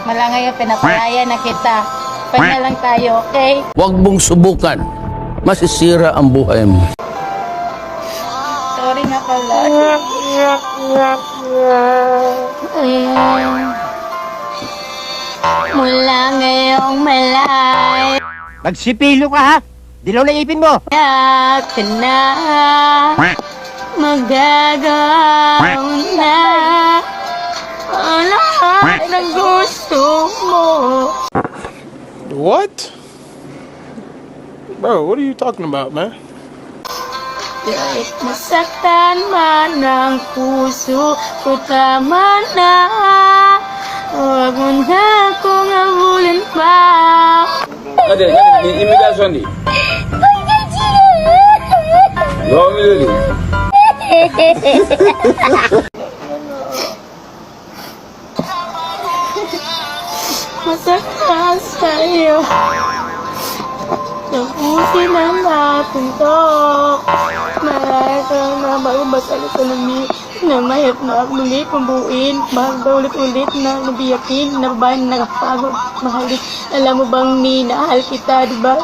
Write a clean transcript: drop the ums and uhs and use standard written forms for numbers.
Mala ngayon, pinapalaya na kita. Pag na lang tayo, okay? Huwag mong subukan. Masisira ang buhay mo. Sorry nga pala. Mula ngayong malay. Magsipilo ka ha! Dilaw na ipin mo! Ka na magagawa na ang lahat ng gusto mo. What? Bro, what are you talking about, man? Kahit masaktan man ang puso ko, tama na. Huwag mo na akong habulin pa. Hadi, imitasyon di. Gawin mo din. Masaktan sa'yo. Tapusin ang natin to. Marahil ka na bago basal ito na mahirap na muli pambuin. Bahal ba ulit-ulit na nabiyakin, na babae na nakapagod, mahalit. Alam mo bang minahal kita, diba?